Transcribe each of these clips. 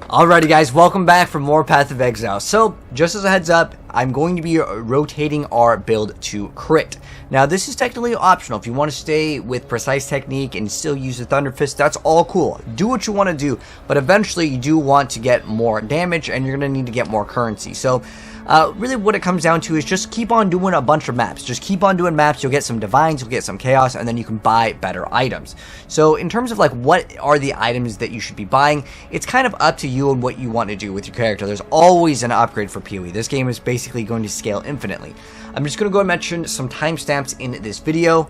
Alrighty guys, welcome back for more Path of Exile. So, just as a heads up, I'm going to be rotating our build to crit. Now, this is technically optional. If you want to stay with precise technique and still use the Thunder Fist, that's all cool. Do what you want to do, but eventually you do want to get more damage and you're going to need to get more currency. So, really what it comes down to is just keep on doing a bunch of maps. Just keep on doing maps, you'll get some divines, you'll get some chaos, and then you can buy better items. So in terms of like what are the items that you should be buying, it's kind of up to you and what you want to do with your character. There's always an upgrade for PoE. This game is basically going to scale infinitely. I'm just going to go and mention some timestamps in this video.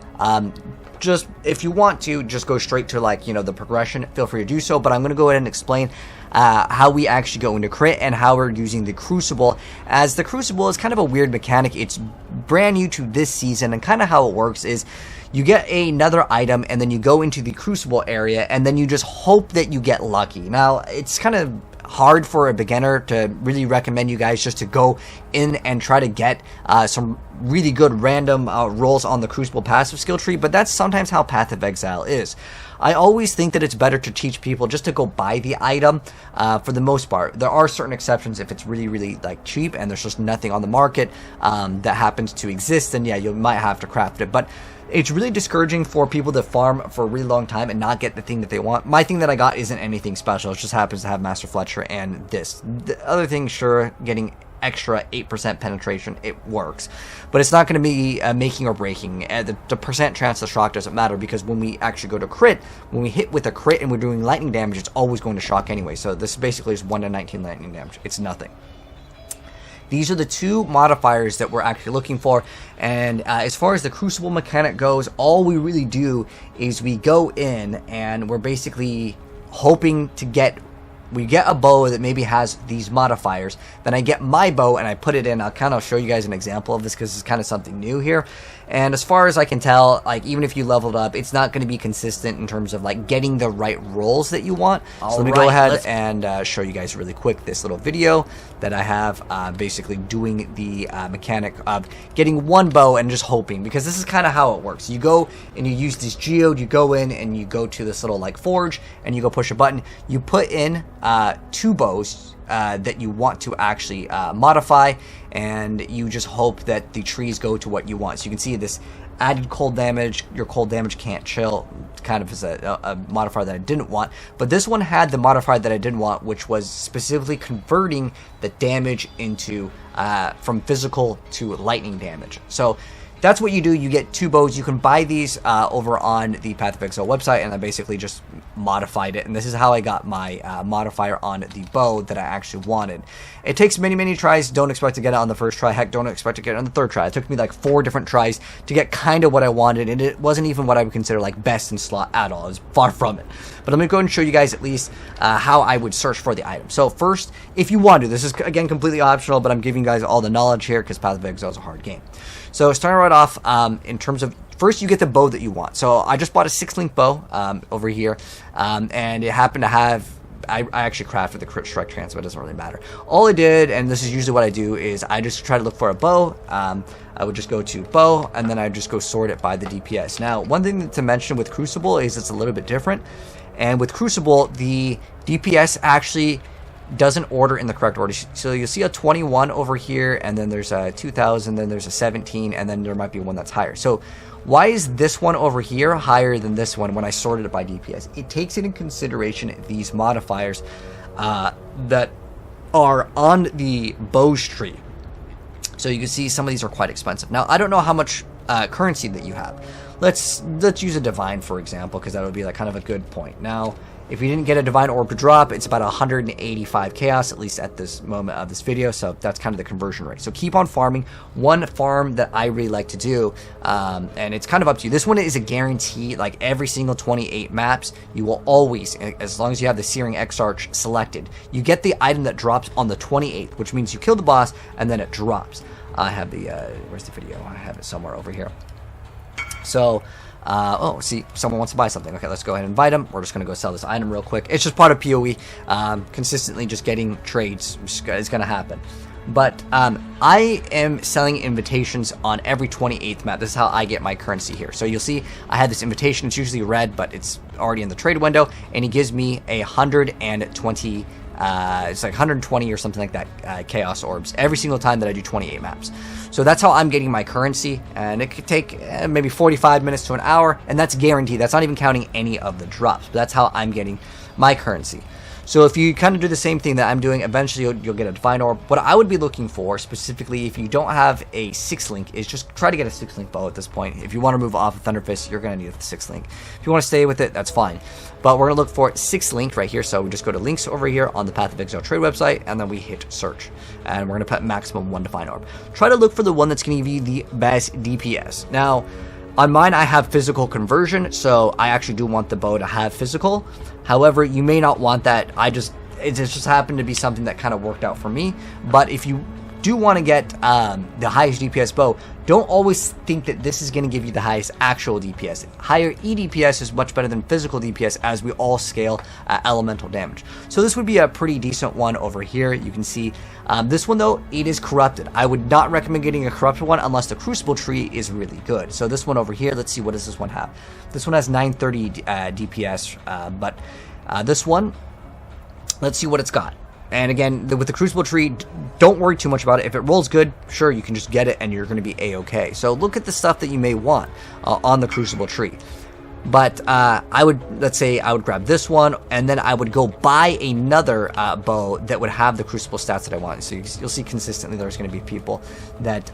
Just if you want to just go straight to like, you know, the progression, feel free to do so, but I'm going to go ahead and explain how we actually go into crit and how we're using the Crucible, as the Crucible is kind of a weird mechanic. It's brand new to this season, and kind of how it works is you get another item and then you go into the Crucible area and then you just hope that you get lucky. Now, it's kind of hard for a beginner to really recommend you guys just to go in and try to get some really good random rolls on the Crucible passive skill tree, but that's sometimes how Path of Exile is. I always think that it's better to teach people just to go buy the item for the most part. There are certain exceptions if it's really like cheap and there's just nothing on the market that happens to exist, then yeah, you might have to craft it. But it's really discouraging for people to farm for a really long time and not get the thing that they want. My thing that I got isn't anything special. It just happens to have Master Fletcher and this. The other thing, sure, getting extra 8% penetration, it works. But it's not going to be making or breaking. The percent chance of shock doesn't matter, because when we actually go to crit, when we hit with a crit and we're doing lightning damage, it's always going to shock anyway. So this basically is 1 to 19 lightning damage. It's nothing. These are the two modifiers that we're actually looking for, and as far as the Crucible mechanic goes, all we really do is we go in and we're basically hoping to get a bow that maybe has these modifiers. Then I get my bow and I put it in. I'll kind of show you guys an example of this because it's kind of something new here. And as far as I can tell, like even if you leveled up, it's not going to be consistent in terms of like getting the right rolls that you want. So let me go ahead and show you guys really quick this little video that I have basically doing the mechanic of getting one bow and just hoping, because this is kind of how it works. You go and you use this geode, you go in and you go to this little like forge and you go push a button. You put in 2 bows that you want to actually modify, and you just hope that the trees go to what you want. So you can see this added cold damage. Your cold damage can't chill, kind of is a modifier that I didn't want, but this one had the modifier that I didn't want, which was specifically converting the damage into from physical to lightning damage. So that's what you do. You get 2 bows. You can buy these over on the Path of Exile website, and I basically just modified it. And this is how I got my modifier on the bow that I actually wanted. It takes many tries. Don't expect to get it on the first try. Heck, don't expect to get it on the 3rd try. It took me like 4 different tries to get kind of what I wanted, and it wasn't even what I would consider like best in slot at all. It was far from it. But I'm going to go ahead and show you guys at least how I would search for the item. So first, if you want to, this is again completely optional, but I'm giving you guys all the knowledge here because Path of Exile is a hard game. So starting right off, in terms of, first you get the bow that you want. So I just bought a 6-link bow over here, and it happened to have, I actually crafted the crit strike chance, but it doesn't really matter. All I did, and this is usually what I do, is I just try to look for a bow. I would just go to bow, and then I just go sort it by the DPS. Now, one thing to mention with Crucible is it's a little bit different, and with Crucible, the DPS actually doesn't order in the correct order. So you'll see a 21 over here, and then there's a 2000, then there's a 17, and then there might be one that's higher. So why is this one over here higher than this one when I sorted it by DPS? It takes into consideration these modifiers that are on the bows tree. So you can see some of these are quite expensive. Now, I don't know how much currency that you have. Let's use a divine, for example, because that would be like kind of a good point. Now, if you didn't get a divine orb to drop, it's about 185 chaos, at least at this moment of this video, so that's kind of the conversion rate. So keep on farming. One farm that I really like to do, and it's kind of up to you. This one is a guarantee, like every single 28 maps, you will always, as long as you have the Searing Exarch selected, you get the item that drops on the 28th, which means you kill the boss, and then it drops. I have the, where's the video? I have it somewhere over here. So, oh, see, someone wants to buy something. Okay, let's go ahead and invite them. We're just going to go sell this item real quick. It's just part of PoE. Consistently just getting trades is going to happen. But I am selling invitations on every 28th map. This is how I get my currency here. So you'll see I had this invitation. It's usually red, but it's already in the trade window. And he gives me 120 it's like 120 or something like that chaos orbs every single time that I do 28 maps. So that's how I'm getting my currency, and it could take maybe 45 minutes to an hour, and that's guaranteed. That's not even counting any of the drops, but that's how I'm getting my currency. So if you kind of do the same thing that I'm doing, eventually you'll get a Divine Orb. What I would be looking for, specifically if you don't have a 6-link, is just try to get a 6-link bow at this point. If you want to move off of Thunder Fist, you're going to need a 6-link. If you want to stay with it, that's fine. But we're going to look for 6-link right here. So we just go to links over here on the Path of Exile trade website, and then we hit search. And we're going to put maximum 1 Divine Orb. Try to look for the one that's going to give you the best DPS. Now, on mine, I have physical conversion, so I actually do want the bow to have physical. However, you may not want that. It just happened to be something that kind of worked out for me. But if you do want to get the highest DPS bow, don't always think that this is going to give you the highest actual DPS. Higher EDPS is much better than physical DPS, as we all scale elemental damage. So this would be a pretty decent one over here. You can see this one, though, it is corrupted. I would not recommend getting a corrupted one unless the Crucible tree is really good. So this one over here, let's see, what does this one have? This one has 930 DPS, but this one, let's see what it's got. And again, with the Crucible tree, don't worry too much about it. If it rolls good, sure, you can just get it and you're going to be a-okay. So look at the stuff that you may want on the Crucible tree. But let's say I would grab this one, and then I would go buy another bow that would have the Crucible stats that I want. So you'll see consistently there's going to be people that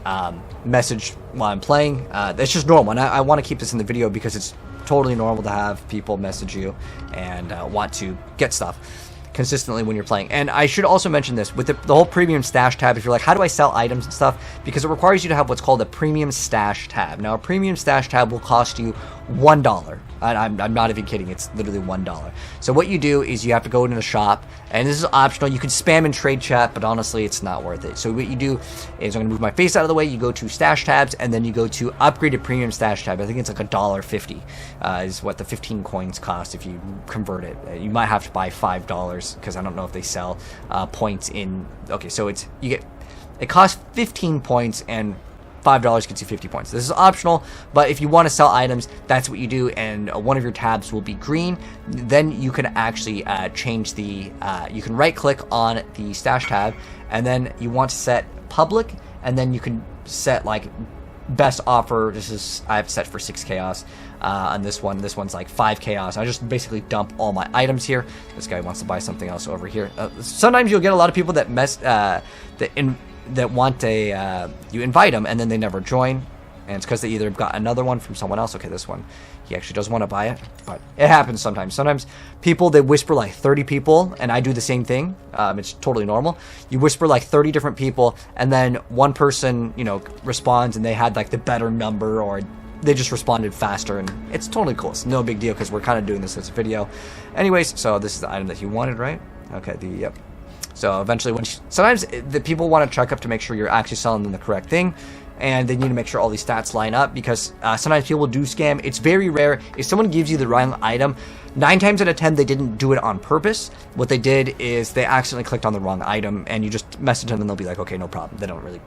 message while I'm playing. That's just normal, and I want to keep this in the video because it's totally normal to have people message you and want to get stuff consistently when you're playing. And I should also mention this with the whole premium stash tab. If you're like, how do I sell items and stuff? Because it requires you to have what's called a premium stash tab. Now, a premium stash tab will cost you $1. I'm not even kidding. It's literally $1. So what you do is you have to go into the shop, and this is optional. You can spam in trade chat, but honestly, it's not worth it. So what you do is, I'm going to move my face out of the way. You go to stash tabs, and then you go to upgraded premium stash tab. I think it's like $1.50 is what the 15 coins cost if you convert it. You might have to buy $5 because I don't know if they sell points in. Okay, so it costs 15 points, and $5 gets you 50 points. This is optional, but if you want to sell items, that's what you do, and one of your tabs will be green. Then you can actually change the, you can right click on the stash tab, and then you want to set public, and then you can set like best offer. I have set for 6 chaos. On this one's like 5 chaos. I just basically dump all my items here. This guy wants to buy something else over here. Sometimes you'll get a lot of people that want you invite them and then they never join, and it's because they either got another one from someone else. Okay, this one, he actually does want to buy it, but it happens sometimes. Sometimes people, they whisper like 30 people, and I do the same thing. It's totally normal. You whisper like 30 different people, and then one person, responds, and they had like the better number, or they just responded faster, and it's totally cool. It's no big deal because we're kind of doing this as a video. Anyways, so this is the item that you wanted, right? Okay, yep. So eventually, sometimes the people want to check up to make sure you're actually selling them the correct thing, and they need to make sure all these stats line up, because sometimes people do scam. It's very rare. If someone gives you the wrong item, 9 times out of 10 they didn't do it on purpose. What they did is they accidentally clicked on the wrong item, and you just message them and they'll be like, okay, no problem. They don't really,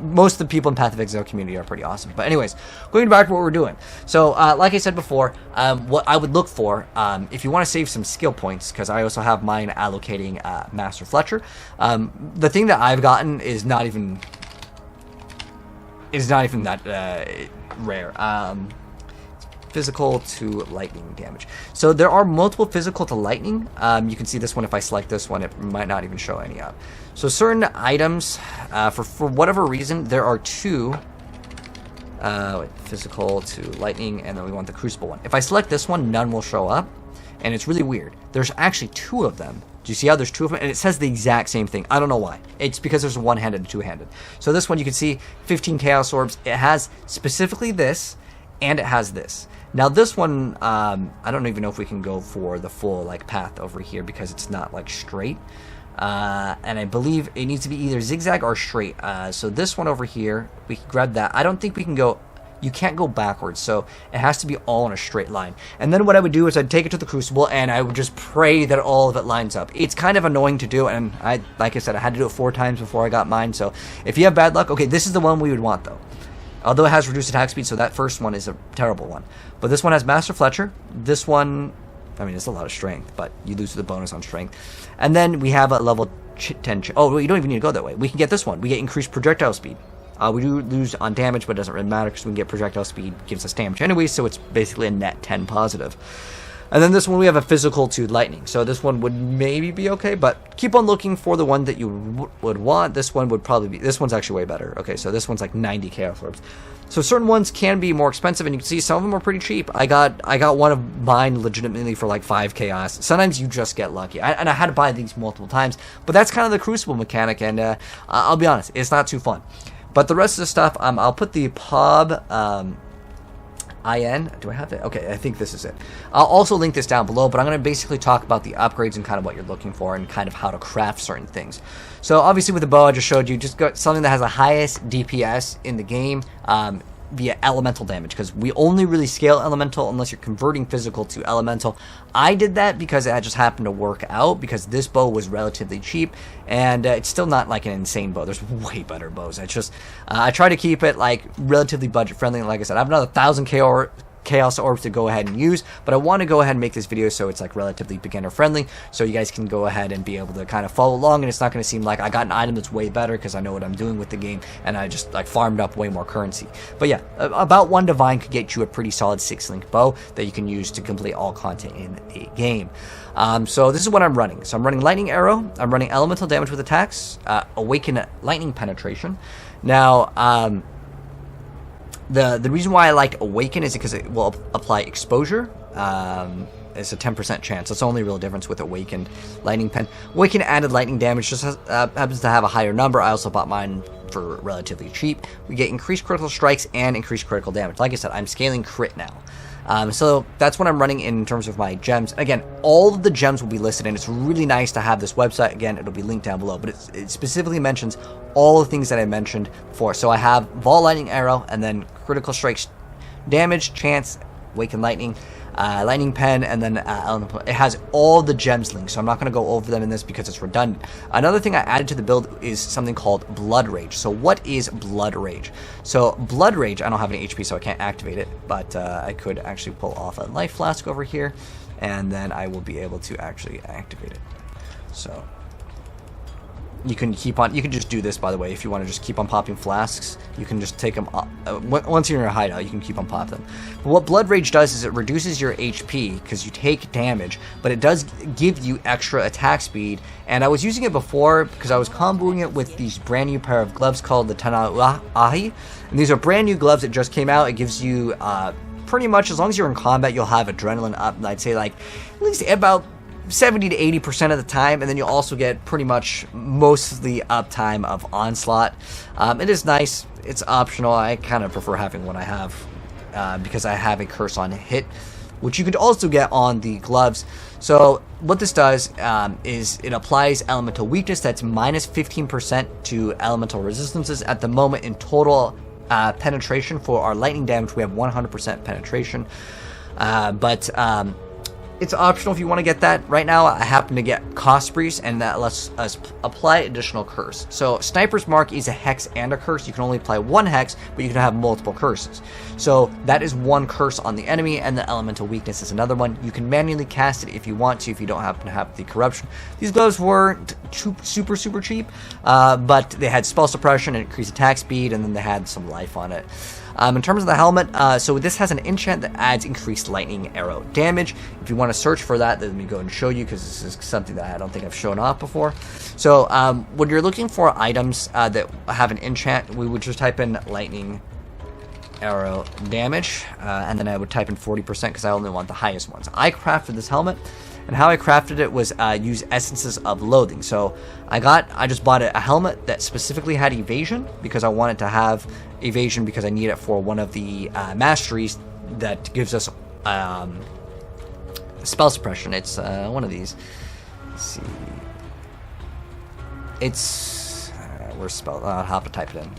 most of the people in Path of Exile community are pretty awesome. But anyways, going back to what we're doing. So like I said before, what I would look for, if you want to save some skill points, because I also have mine allocating Master Fletcher, the thing that I've gotten is not even that rare. Physical to lightning damage. So there are multiple physical to lightning. You can see this one. If I select this one, it might not even show any up. So certain items, for whatever reason, there are 2 physical to lightning, and then we want the Crucible one. If I select this one, none will show up, and it's really weird. There's actually 2 of them. Do you see how there's 2 of them? And it says the exact same thing. I don't know why. It's because there's a one-handed and two-handed. So this one, you can see 15 Chaos Orbs. It has specifically this, and it has this. Now this one, I don't even know if we can go for the full path over here, because it's not straight. And I believe it needs to be either zigzag or straight. So this one over here, we can grab that. I don't think we can go. You can't go backwards, so it has to be all in a straight line. And then what I would do is I'd take it to the Crucible, and I would just pray that all of it lines up. It's kind of annoying to do, and like I said, I had to do it 4 times before I got mine. So if you have bad luck, okay, this is the one we would want though. Although it has reduced attack speed, so that first one is a terrible one. But this one has Master Fletcher. This one I mean, it's a lot of strength, but you lose the bonus on strength. And then we have a level 10. Oh, well, you don't even need to go that way. We can get this one. We get increased projectile speed. We do lose on damage, but it doesn't really matter because we can get projectile speed, gives us damage anyway, so it's basically a net 10 positive. And then this one, we have a physical to lightning. So this one would maybe be okay, but keep on looking for the one that you would want. This one would probably be, this one's actually way better. Okay, so this one's like 90 chaos orbs. So certain ones can be more expensive, and you can see some of them are pretty cheap. I got one of mine legitimately for like 5 chaos. Sometimes you just get lucky. And I had to buy these multiple times, but that's kind of the Crucible mechanic, and I'll be honest, it's not too fun. But the rest of the stuff, I'll put the POB IN. Do I have it? Okay, I think this is it. I'll also link this down below, but I'm going to basically talk about the upgrades and kind of what you're looking for and kind of how to craft certain things. So obviously with the bow I just showed you, just got something that has the highest DPS in the game via elemental damage, because we only really scale elemental unless you're converting physical to elemental. I did that because it just happened to work out, because this bow was relatively cheap, and it's still not like an insane bow. There's way better bows. It's just I try to keep it like relatively budget friendly. Like I said, I have another 1,000 chaos orbs to go ahead and use, but I want to go ahead and make this video so it's like relatively beginner friendly, so you guys can go ahead and be able to kind of follow along, and it's not going to seem like I got an item that's way better because I know what I'm doing with the game and I just like farmed up way more currency. But yeah, about 1 divine could get you a pretty solid 6-link bow that you can use to complete all content in a game. So this is what I'm running. So I'm running lightning arrow, I'm running elemental damage with attacks, awaken lightning penetration. Now the reason why I like Awaken is because it will apply exposure. It's a 10% chance. That's the only real difference with Awakened Lightning Pen. Awaken added lightning damage just happens to have a higher number. I also bought mine for relatively cheap. We get increased critical strikes and increased critical damage. Like I said, I'm scaling crit now. So that's what I'm running in terms of my gems. Again, all of the gems will be listed, and it's really nice to have this website. Again, it'll be linked down below, but it specifically mentions all the things that I mentioned before. So I have Vault Lightning Arrow, and then critical strikes, damage, chance, Awaken Lightning, Lightning Pen, and then it has all the gems links, so I'm not going to go over them in this because it's redundant. Another thing I added to the build is something called Blood Rage. So what is Blood Rage? So Blood Rage, I don't have any HP, so I can't activate it, but I could actually pull off a life flask over here, and then I will be able to actually activate it. So you can just do this, by the way, if you want to just keep on popping flasks. You can just take them once you're in your hideout, you can keep on popping them. But what Blood Rage does is it reduces your HP because you take damage, but it does give you extra attack speed. And I was using it before because I was comboing it with these brand new pair of gloves called the Tanauahi, and these are brand new gloves that just came out. It gives you pretty much, as long as you're in combat, you'll have adrenaline up, and I'd say like at least about 70 to 80% of the time, and then you'll also get pretty much most of the uptime of Onslaught. It is nice. It's optional. I kind of prefer having what I have because I have a curse on hit, which you could also get on the gloves. So what this does is it applies elemental weakness that's minus 15% to elemental resistances. At the moment, in total penetration for our lightning damage, we have 100% penetration. But it's optional if you want to get that. Right now, I happen to get Cost Breeze, and that lets us apply additional curse. So Sniper's Mark is a hex and a curse. You can only apply one hex, but you can have multiple curses. So that is one curse on the enemy, and the elemental weakness is another one. You can manually cast it if you want to, if you don't happen to have the corruption. These gloves weren't super cheap, but they had spell suppression and increased attack speed, and then they had some life on it. In terms of the helmet, so this has an enchant that adds increased lightning arrow damage. If you want to search for that, let me go and show you, because this is something that I don't think I've shown off before. So when you're looking for items that have an enchant, we would just type in lightning arrow damage, and then I would type in 40% because I only want the highest ones. I crafted this helmet, and how I crafted it was use essences of loathing. So I just bought a helmet that specifically had evasion, because I wanted to have evasion because I need it for one of the masteries that gives us spell suppression. It's one of these. Let's see. It's where's spell? I'll have to type it in.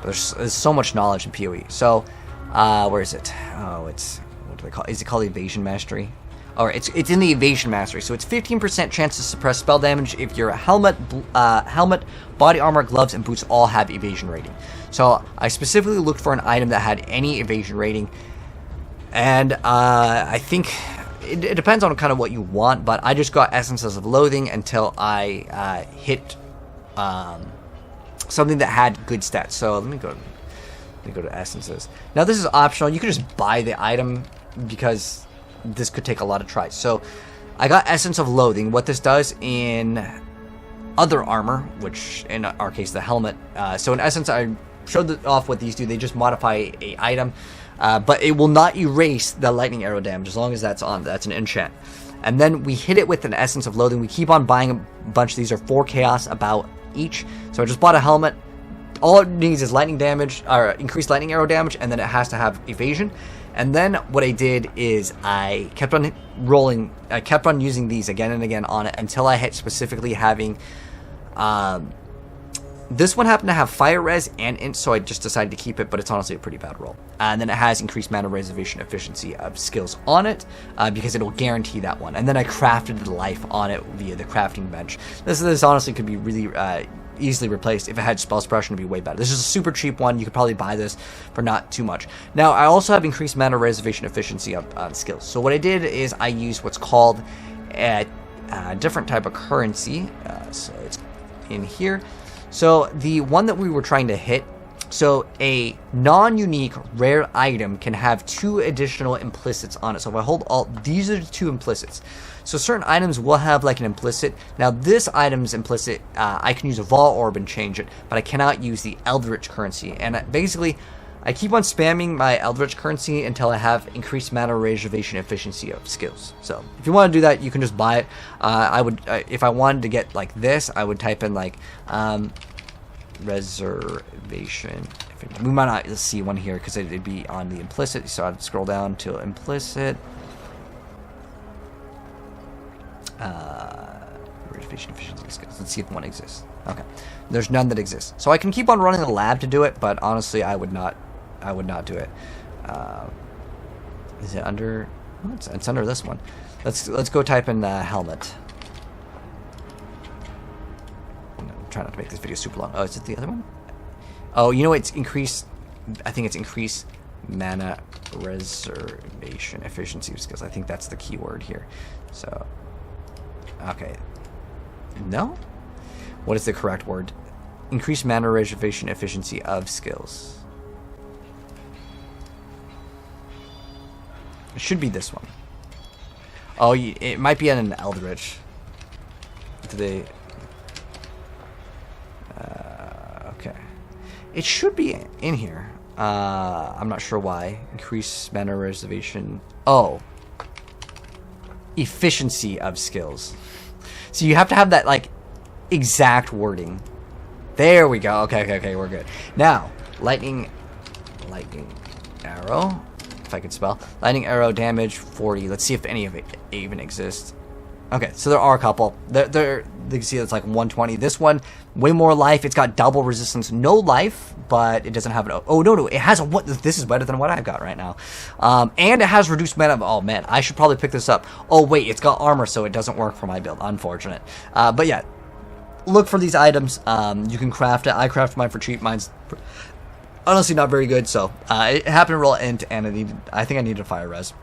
There's so much knowledge in PoE. So where is it? Oh, it's, what do they call it? Is it called evasion mastery? Alright, it's in the evasion mastery. So it's 15% chance to suppress spell damage if your helmet, body armor, gloves, and boots all have evasion rating. So I specifically looked for an item that had any evasion rating, and I think it depends on kind of what you want, but I just got Essences of Loathing until I hit something that had good stats. So let me go to Essences. Now this is optional. You can just buy the item because this could take a lot of tries. So I got Essence of Loathing. What this does in other armor, which in our case the helmet. So in essence, I showed off what these do. They just modify a item, but it will not erase the lightning arrow damage as long as that's on. That's an enchant. And then we hit it with an Essence of Loathing. We keep on buying a bunch of these. Are 4 chaos about each. So I just bought a helmet. All it needs is lightning damage, or increased lightning arrow damage, and then it has to have evasion. And then what I did is I kept on rolling, I kept on using these again and again on it until I hit specifically having, this one happened to have fire res and int, so I just decided to keep it, but it's honestly a pretty bad roll. And then it has increased mana reservation efficiency of skills on it, because it'll guarantee that one. And then I crafted the life on it via the crafting bench. This honestly could be really easily replaced. If it had spell suppression, it'd be way better. This is a super cheap one. You could probably buy this for not too much. Now, I also have increased mana reservation efficiency on skills. So what I did is I used what's called a different type of currency. So it's in here. So the one that we were trying to hit, so a non-unique rare item can have 2 additional implicits on it. So if I hold Alt, these are the 2 implicits. So certain items will have like an implicit. Now this item's implicit, I can use a Vol Orb and change it, but I cannot use the Eldritch currency. And basically, I keep on spamming my Eldritch currency until I have increased mana reservation efficiency of skills. So if you want to do that, you can just buy it. I would, if I wanted to get like this, I would type in like reservation. We might not see one here because it'd be on the implicit. So I'd scroll down to implicit. Reservation efficiency skills. Let's see if one exists. Okay, there's none that exists. So I can keep on running the lab to do it, but honestly, I would not do it. Is it under? Oh, it's under this one. Let's go type in helmet. I'm trying not to make this video super long. Oh, is it the other one? Oh, you know it's increased. I think it's increased mana reservation efficiency skills. I think that's the key word here. So, okay. No? What is the correct word? Increased mana reservation efficiency of skills. It should be this one. Oh, it might be on an Eldritch. Do they? Okay. It should be in here. I'm not sure why. Increased mana reservation. Oh. Efficiency of skills. So you have to have that like exact wording. There we go. Okay, we're good. Now, lightning arrow. If I could spell. Lightning arrow damage 40. Let's see if any of it even exists. Okay, so there are a couple. You can see it's like 120. This one, way more life. It's got double resistance, no life, but it doesn't have an. Oh no, it has a what? This is better than what I've got right now. And it has reduced mana. Oh man, I should probably pick this up. Oh wait, it's got armor, so it doesn't work for my build. Unfortunate. But yeah, look for these items. You can craft it. I craft mine for cheap. Mine's honestly not very good, so it happened to roll int, and I think I needed a fire res.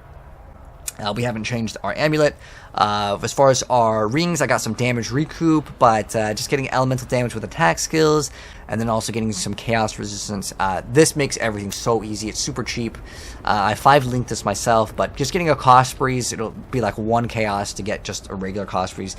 We haven't changed our amulet. As far as our rings, I got some damage recoup, but just getting elemental damage with attack skills, and then also getting some chaos resistance. This makes everything so easy. It's super cheap. I 5-linked this myself, but just getting a cost breeze, it'll be like 1 chaos to get just a regular cost breeze.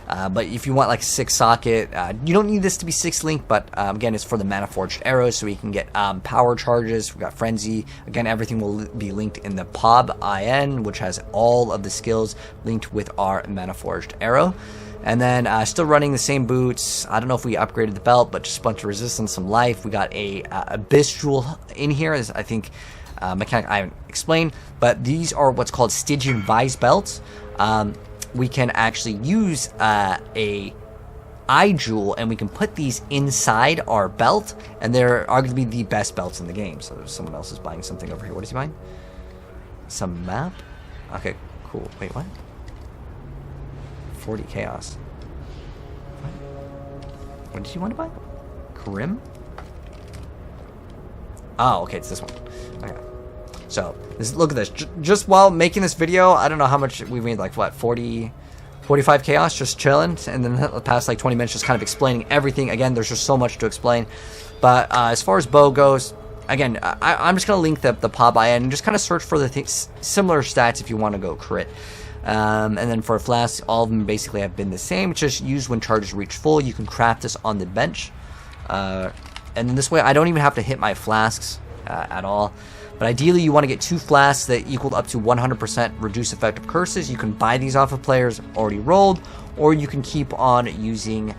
But if you want like 6 socket, you don't need this to be 6-link, but again, it's for the mana forged arrows, so we can get power charges. We've got frenzy. Again, everything will be linked in the POB IN, which has all of the skills linked with our mana forged arrow. And then still running the same boots. I don't know if we upgraded the belt, but just a bunch of resistance, some life. We got a abyss jewel in here. I think mechanic I haven't explained, but these are what's called Stygian Vise belts. We can actually use a eye jewel, and we can put these inside our belt, and they're arguably the best belts in the game. So there's someone else is buying something over here. What is he buying? Some map? Okay, cool. Wait, what? 40 chaos. What did you want to buy? Grim? Oh, okay, it's this one. Okay. So look at this. Just while making this video, I don't know how much we made, like what, 45 chaos just chilling, and then the past like 20 minutes just kind of explaining everything. Again, there's just so much to explain. But as far as bow goes, again, I'm just going to link the pop IN and just kind of search for the similar stats if you want to go crit. And then for flasks, all of them basically have been the same. It's just used when charges reach full. You can craft this on the bench. And then this way, I don't even have to hit my flasks at all. But ideally, you want to get 2 flasks that equal up to 100% reduce effective curses. You can buy these off of players already rolled, or you can keep on using...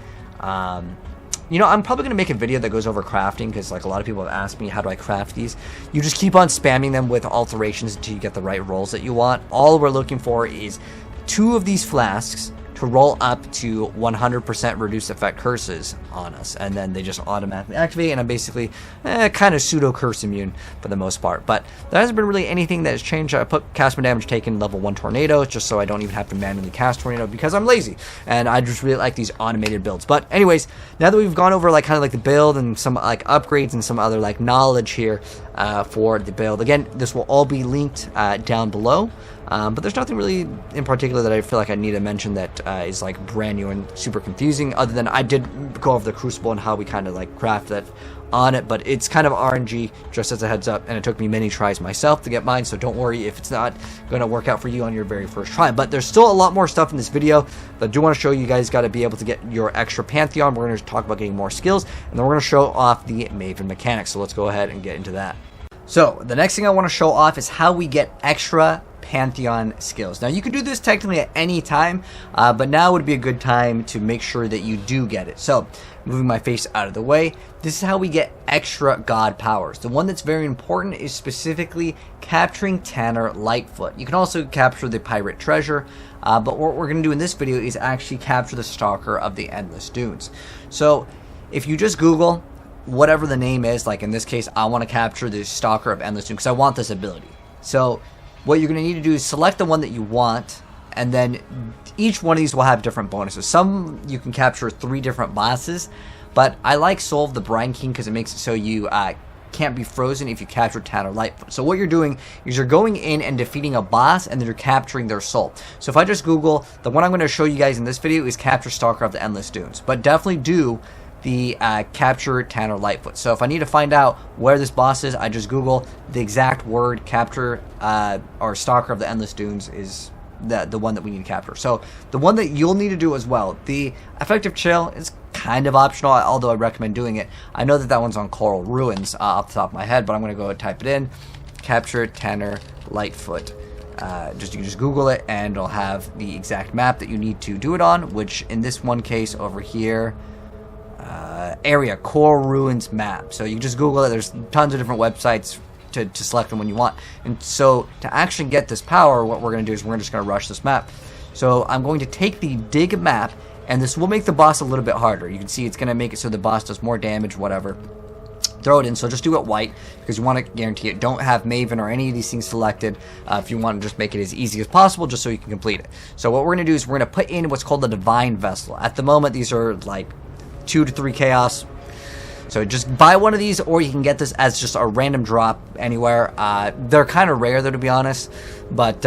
you know, I'm probably going to make a video that goes over crafting, because like a lot of people have asked me, how do I craft these? You just keep on spamming them with alterations until you get the right rolls that you want. All we're looking for is 2 of these flasks to roll up to 100% reduced effect curses on us, and then they just automatically activate, and I'm basically kind of pseudo curse immune for the most part. But there hasn't been really anything that has changed. I put cast my damage taken level 1 tornado just so I don't even have to manually cast tornado, because I'm lazy and I just really like these automated builds. But anyways, now that we've gone over like kind of like the build and some like upgrades and some other like knowledge here for the build, again, this will all be linked down below. But there's nothing really in particular that I feel like I need to mention that is like brand new and super confusing, other than I did go over the Crucible and how we kind of like craft that on it. But it's kind of RNG, just as a heads up, and it took me many tries myself to get mine, so don't worry if it's not going to work out for you on your very first try. But there's still a lot more stuff in this video that I do want to show you. Guys got to be able to get your extra Pantheon. We're going to talk about getting more skills, and then we're going to show off the Maven mechanics, so let's go ahead and get into that. So the next thing I want to show off is how we get extra Pantheon skills. Now you can do this technically at any time, but now would be a good time to make sure that you do get it. So moving my face out of the way, this is how we get extra god powers. The one that's very important is specifically capturing Tanner Lightfoot. You can also capture the pirate treasure, but what we're going to do in this video is actually capture the Stalker of the Endless Dunes. So if you just Google whatever the name is, like in this case, I want to capture the Stalker of Endless Dunes because I want this ability. So what you're going to need to do is select the one that you want, and then each one of these will have different bonuses. Some you can capture 3 different bosses, but I like Soul of the Brine King because it makes it so you can't be frozen if you capture Tanner Lightfoot. So what you're doing is you're going in and defeating a boss, and then you're capturing their soul. So if I just Google, the one I'm going to show you guys in this video is capture Stalker of the Endless Dunes, but definitely do the capture Tanner Lightfoot. So if I need to find out where this boss is, I just Google the exact word capture or Stalker of the Endless Dunes is the one that we need to capture. So the one that you'll need to do as well, the effective chill is kind of optional, although I recommend doing it. I know that one's on Coral Ruins off the top of my head, but I'm going to go and type it in, capture Tanner Lightfoot. You can just Google it, and it'll have the exact map that you need to do it on, which in this one case over here, area Coral Ruins map. So you can just Google it. There's tons of different websites to select them when you want. And so to actually get this power, what we're going to do is we're just going to rush this map. So I'm going to take the dig map, and this will make the boss a little bit harder. You can see it's going to make it so the boss does more damage, whatever. Throw it in, so just do it white because you want to guarantee it. Don't have Maven or any of these things selected if you want to just make it as easy as possible just so you can complete it. So what we're going to do is we're going to put in what's called the Divine Vessel. At the moment, these are like 2 to 3 chaos. So just buy one of these, or you can get this as just a random drop anywhere. They're kind of rare though, to be honest, but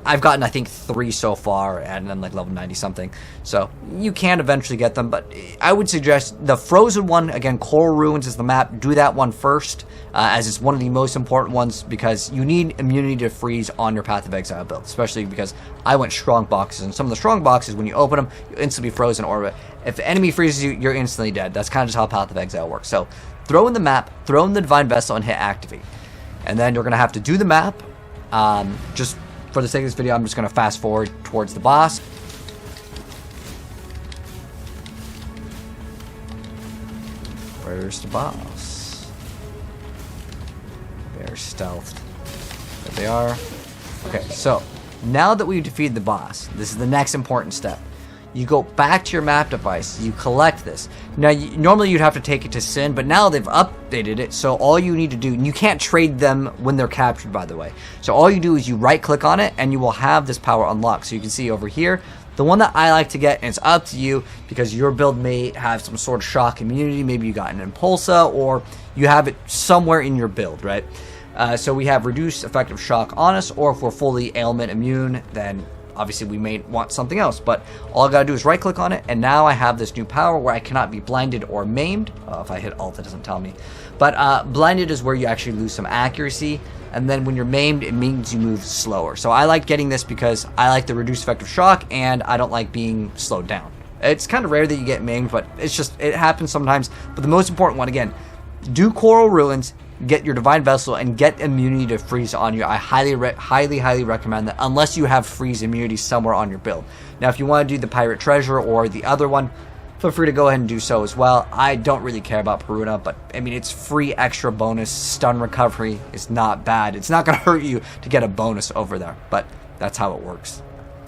I've gotten I think 3 so far, and I'm like level 90 something, so you can eventually get them. But I would suggest the frozen one. Again, Coral Ruins is the map. Do that one first, as it's one of the most important ones, because you need immunity to freeze on your Path of Exile build, especially because I went strong boxes, and some of the strong boxes, when you open them, you instantly frozen, or if the enemy freezes you, you're instantly dead. That's kind of just how Path of Exile works. So throw in the map, throw in the Divine Vessel, and hit activate. And then you're going to have to do the map. Just for the sake of this video, I'm just going to fast forward towards the boss. Where's the boss? They're stealthed. There they are. Okay, so now that we've defeated the boss, this is the next important step. You go back to your map device, you collect this. Now, normally you'd have to take it to Sin, but now they've updated it, so all you need to do, and you can't trade them when they're captured, by the way. So all you do is you right-click on it, and you will have this power unlocked. So you can see over here, the one that I like to get, and it's up to you, because your build may have some sort of shock immunity. Maybe you got an Impulsa, or you have it somewhere in your build, right? So we have reduced effective shock on us, or if we're fully ailment immune, then obviously we may want something else. But all I gotta do is right click on it, and now I have this new power where I cannot be blinded or maimed. If I hit alt, it doesn't tell me. But blinded is where you actually lose some accuracy, and then when you're maimed, it means you move slower. So I like getting this because I like the reduced effective shock, and I don't like being slowed down. It's kind of rare that you get maimed, but it happens sometimes. But the most important one, again, do Coral Ruins, get your Divine Vessel, and get immunity to freeze on you. I highly recommend that, unless you have freeze immunity somewhere on your build. Now, if you want to do the Pirate Treasure or the other one, feel free to go ahead and do so as well. I don't really care about Peruna, but I mean, it's free extra bonus. Stun recovery is not bad. It's not going to hurt you to get a bonus over there, but that's how it works.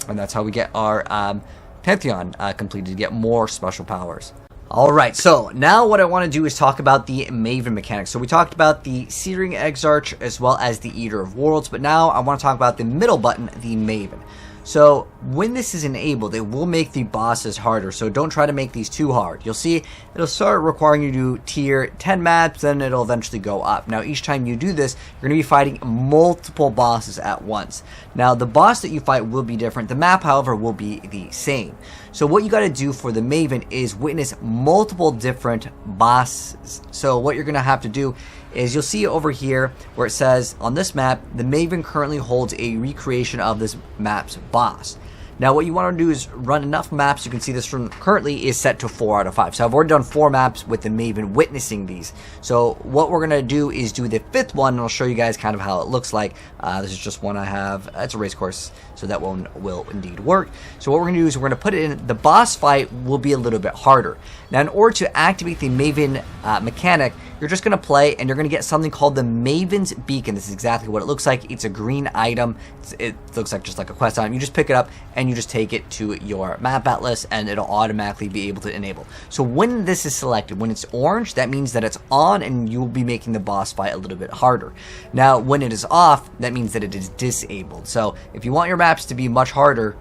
And that's how we get our Pantheon completed, to get more special powers. Alright, so now what I want to do is talk about the Maven mechanics. So we talked about the Searing Exarch as well as the Eater of Worlds, but now I want to talk about the middle button, the Maven. So when this is enabled, it will make the bosses harder, so don't try to make these too hard. You'll see it'll start requiring you to do tier 10 maps, then it'll eventually go up. Now each time you do this, you're going to be fighting multiple bosses at once. Now the boss that you fight will be different, the map however will be the same. So what you got to do for the Maven is witness multiple different bosses. So what you're going to have to do is, you'll see over here where it says on this map, the Maven currently holds a recreation of this map's boss. Now what you want to do is run enough maps. You can see this from currently is set to 4 out of 5. So I've already done 4 maps with the Maven witnessing these. So what we're going to do is do the 5th one, and I'll show you guys kind of how it looks like. This is just one I have. It's a race course, so that one will indeed work. So what we're going to do is we're going to put it in. The boss fight will be a little bit harder. Now in order to activate the Maven mechanic, you're just going to play, and you're going to get something called the Maven's Beacon. This is exactly what it looks like. It's a green item. It looks like just like a quest item. You just pick it up, and you just take it to your map atlas, and it'll automatically be able to enable. So when this is selected, when it's orange, that means that it's on, and you will be making the boss fight a little bit harder. Now when it is off, that means that it is disabled. So if you want your maps to be much harder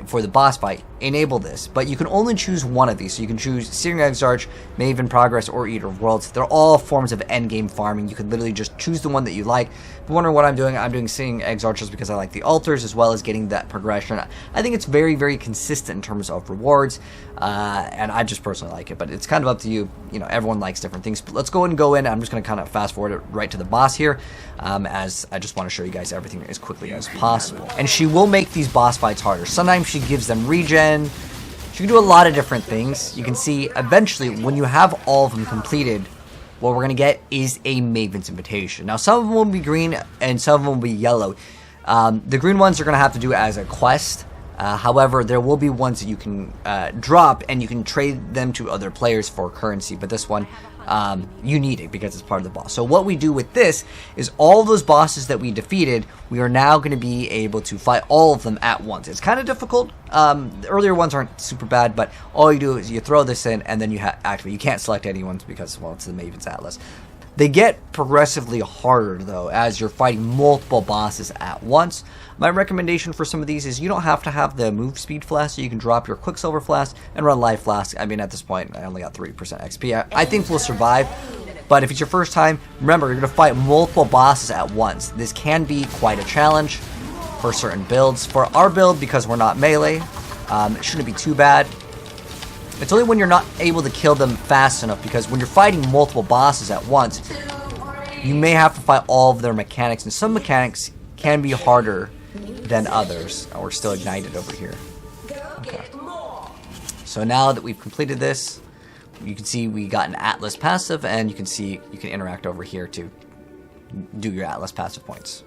for the boss fight, enable this. But you can only choose one of these. So you can choose Searing Exarch, Maven Progress, or Eater of Worlds. They're all forms of endgame farming. You can literally just choose the one that you like. If you're wondering what I'm doing Searing Exarch just because I like the altars as well as getting that progression. I think it's very consistent in terms of rewards, and I just personally like it, but it's kind of up to you. You know, everyone likes different things. But let's go ahead and go in. I'm just going to kind of fast forward it right to the boss here, as I just want to show you guys everything as quickly as possible. And she will make these boss fights harder. Sometimes she gives them regen. She can do a lot of different things. You can see eventually when you have all of them completed, what we're going to get is a Maven's Invitation. Now some of them will be green and some of them will be yellow. The green ones are going to have to do as a quest. However, there will be ones that you can drop, and you can trade them to other players for currency. But this one, you need it because it's part of the boss. So what we do with this is all those bosses that we defeated, we are now going to be able to fight all of them at once. It's kind of difficult. The earlier ones aren't super bad, but all you do is you throw this in, and then you activate. You can't select any ones because, well, it's the Maven's Atlas. They get progressively harder, though, as you're fighting multiple bosses at once. My recommendation for some of these is you don't have to have the move speed flask, so you can drop your Quicksilver flask and run Life flask. I mean, at this point, I only got 3% XP. I think we'll survive, but if it's your first time, remember, you're going to fight multiple bosses at once. This can be quite a challenge for certain builds. For our build, because we're not melee, it shouldn't be too bad. It's only when you're not able to kill them fast enough, because when you're fighting multiple bosses at once, you may have to fight all of their mechanics, and some mechanics can be harder than others. Oh, we're still ignited over here. Okay. So now that we've completed this, you can see we got an Atlas passive, and you can see you can interact over here to do your Atlas passive points.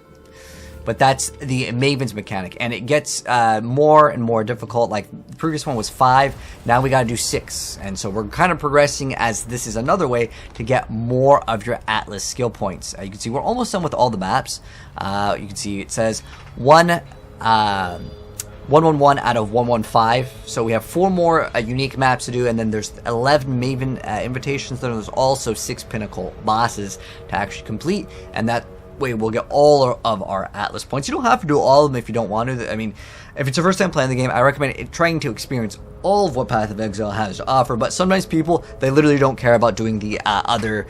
But that's the Maven's mechanic, and it gets more and more difficult. Like the previous one was 5, now we gotta do 6, and so we're kind of progressing, as this is another way to get more of your Atlas skill points. You can see we're almost done with all the maps. You can see it says 111 out of 115, so we have 4 more unique maps to do, and then there's 11 Maven invitations. Then there's also 6 pinnacle bosses to actually complete, and that way we'll get all of our Atlas points. You don't have to do all of them if you don't want to. I mean, if it's your first time playing the game, I recommend trying to experience all of what Path of Exile has to offer, but sometimes people, they literally don't care about doing the other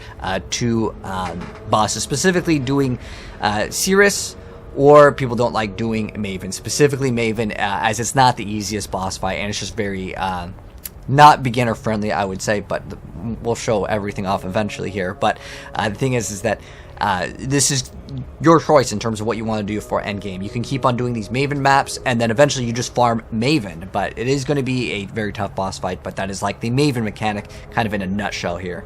two bosses, specifically doing Cirrus, or people don't like doing Maven, specifically Maven, as it's not the easiest boss fight, and it's just very not beginner friendly, I would say, but we'll show everything off eventually here. But the thing is that this is your choice in terms of what you want to do for endgame. You can keep on doing these Maven maps, and then eventually you just farm Maven, but it is going to be a very tough boss fight, but that is like the Maven mechanic kind of in a nutshell here.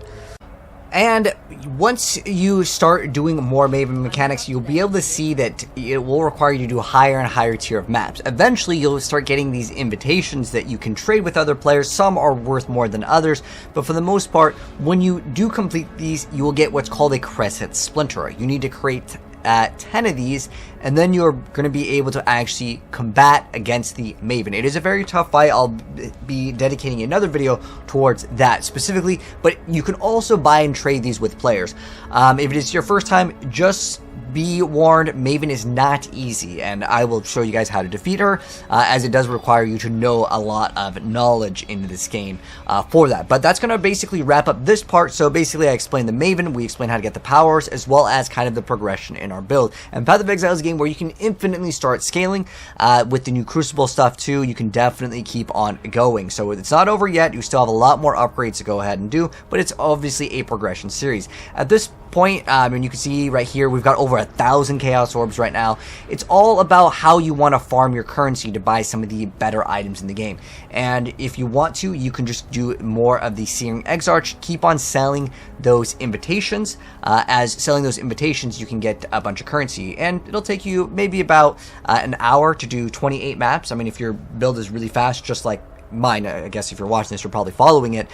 And once you start doing more Maven mechanics, you'll be able to see that it will require you to do a higher and higher tier of maps. Eventually, you'll start getting these invitations that you can trade with other players. Some are worth more than others, but for the most part, when you do complete these, you will get what's called a Crescent Splinter. You need to create 10 of these, and then you're going to be able to actually combat against the Maven. It is a very tough fight. I'll be dedicating another video towards that specifically, but you can also buy and trade these with players. If it is your first time, just be warned, Maven is not easy, and I will show you guys how to defeat her, as it does require you to know a lot of knowledge in this game for that. But that's going to basically wrap up this part. So basically I explained the Maven, we explained how to get the powers, as well as kind of the progression in our build. And Path of Exile is a game where you can infinitely start scaling with the new Crucible stuff too. You can definitely keep on going. So it's not over yet, you still have a lot more upgrades to go ahead and do, but it's obviously a progression series. At this point, and you can see right here, we've got over 1,000 Chaos Orbs right now. It's all about how you want to farm your currency to buy some of the better items in the game. And if you want to, you can just do more of the Searing Exarch, keep on selling those invitations. As selling those invitations, you can get a bunch of currency, and it'll take you maybe about an hour to do 28 maps. I mean, if your build is really fast, just like mine, I guess if you're watching this, you're probably following it.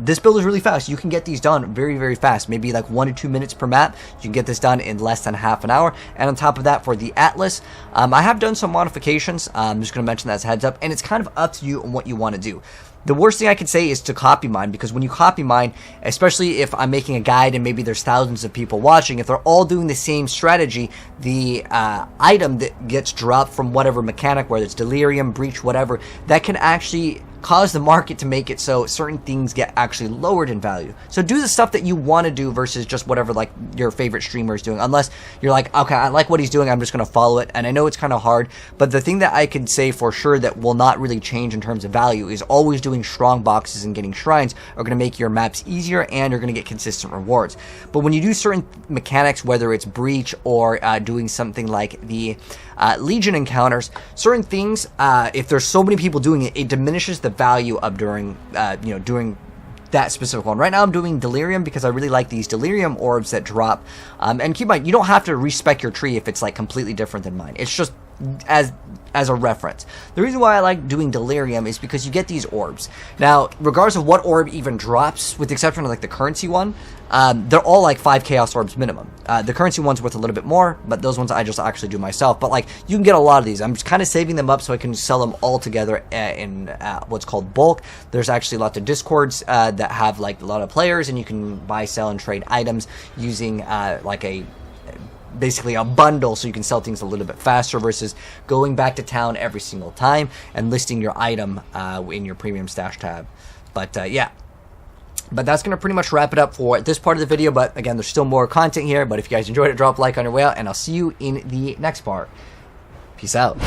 This build is really fast. You can get these done very, very fast. Maybe like 1 to 2 minutes per map. You can get this done in less than half an hour. And on top of that, for the Atlas, I have done some modifications. I'm just going to mention that as a heads up, and it's kind of up to you on what you want to do. The worst thing I could say is to copy mine, because when you copy mine, especially if I'm making a guide and maybe there's thousands of people watching, if they're all doing the same strategy, the item that gets dropped from whatever mechanic, whether it's Delirium, Breach, whatever, that can actually cause the market to make it so certain things get actually lowered in value. So do the stuff that you want to do versus just whatever like your favorite streamer is doing, unless you're like, okay, I like what he's doing, I'm just going to follow it. And I know it's kind of hard, but the thing that I could say for sure that will not really change in terms of value is always doing strong boxes and getting shrines are going to make your maps easier, and you're going to get consistent rewards. But when you do certain mechanics, whether it's Breach or doing something like the Legion encounters, certain things, if there's so many people doing it, it diminishes the value of doing that specific one. Right now I'm doing Delirium because I really like these Delirium orbs that drop, and keep in mind, you don't have to respec your tree if it's like completely different than mine. It's just as a reference. The reason why I like doing Delirium is because you get these orbs. Now, regardless of what orb even drops, with the exception of like the currency one, they're all like 5 Chaos Orbs minimum. The currency one's worth a little bit more, but those ones I just actually do myself. But like, you can get a lot of these. I'm just kind of saving them up so I can sell them all together in what's called bulk. There's actually lots of Discords that have like a lot of players, and you can buy, sell, and trade items using like basically a bundle, so you can sell things a little bit faster versus going back to town every single time and listing your item in your premium stash tab. But yeah, but that's going to pretty much wrap it up for this part of the video. But again, there's still more content here, but if you guys enjoyed it, drop a like on your way out, and I'll see you in the next part. Peace out.